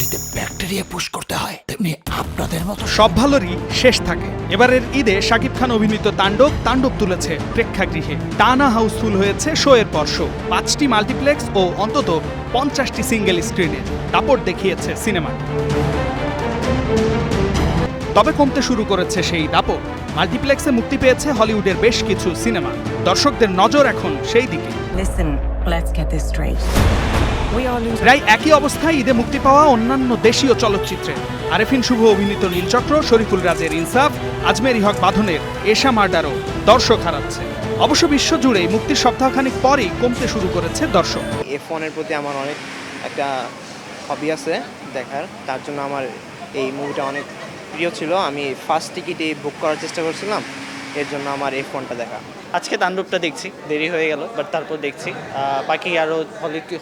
বডিতে bacteria push করতে হয়, তেমনি আপনাদের মতো সব ভালোরই শেষ থাকে। এবারের ঈদে শাকিব খান অভিনীত তাণ্ডব তুলেছে প্রেক্ষাগৃহে। টানা হাউসফুল হয়েছে শো এর পর শো। 5টি মাল্টিপ্লেক্স ও অন্তত 50টি সিঙ্গেল স্ক্রিনে দাপট দেখিয়েছে সিনেমাটি। তবে কমতে শুরু করেছে সেই দাপট। মাল্টিপ্লেক্সে মুক্তি পেয়েছে হলিউডের বেশ কিছু সিনেমা। দর্শকদের নজর এখন সেই দিকে। Listen, let's get this straight. We are losing. প্রায় একই অবস্থায় ঈদে মুক্তি পাওয়া অন্যান্য দেশীয় চলচ্চিত্রে। আরেফিন শুভ অভিনীত নীলচক্র, শরীফুল রাজের ইনসাফ, আজমেরি হক বাঁধনের এশা মার্ডারও দর্শক হারাচ্ছে। অবশ্য বিশ্বজুড়ে মুক্তির সপ্তাহখানিক পরেই কমতে শুরু করেছে দর্শক। F1 এর প্রতি আমার অনেক একটা হবি আছে দেখার, তার জন্য আমার এই মুভিটা অনেক প্রিয় ছিল। আমি ফার্স্ট টিকিটে বুক করার চেষ্টা করছিলাম, এর জন্য আমার F1টা দেখা। আজকে তাণ্ডবটা দেখছি, দেরি হয়ে গেল, বাট তারপর দেখছি। বাকি আরও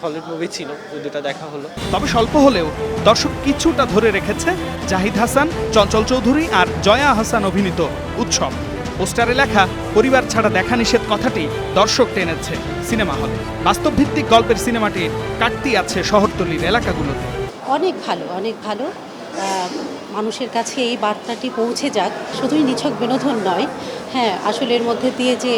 হলিউড মুভি ছিল, ওই দুটো দেখা হলো। তবে স্বল্প হলেও দর্শক কিছুটা ধরে রেখেছে জাহিদ হাসান, চঞ্চল চৌধুরী আর জয়া হাসান অভিনীত উৎসব। পোস্টারে লেখা পরিবার ছাড়া দেখা নিষেধ কথাটি দর্শক টেনেছে সিনেমা হলে। বাস্তবভিত্তিক গল্পের সিনেমাটির কাটতি আছে শহরতলির এলাকাগুলোতে। অনেক ভালো, অনেক ভালো। মানুষের কাছে এই বার্তাটি পৌঁছে যাক, শুধুই নিছক বিনোদন নয়, হ্যাঁ, আসলে এর মধ্যে দিয়ে যে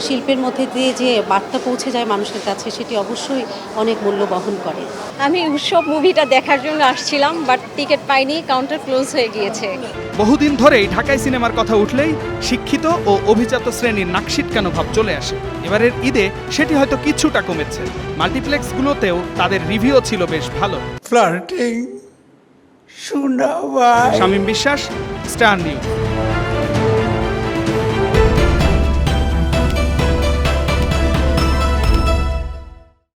শিল্পের মধ্যে দিয়ে যে বার্তা পৌঁছে যায় মানুষের কাছে, সেটি অবশ্যই অনেক মূল্য বহন করে। আমি উৎসব মুভিটা দেখার জন্য আসছিলাম, বাট টিকিট পাইনি, কাউন্টার ক্লোজ হয়ে গিয়েছে। বহুদিন ধরেই ঢাকায় সিনেমার কথা উঠলেই শিক্ষিত ও অভিজাত শ্রেণীর নাকশিটকানো ভাব চলে আসে। এবারের ঈদে সেটি হয়তো কিছুটা কমেছে। মাল্টিপ্লেক্সগুলোতেও তাদের রিভিউ ছিল বেশ ভালো। ফ্লার্টিং শোনা ভাই। শামীম বিশ্বাস, স্টার নিউজ।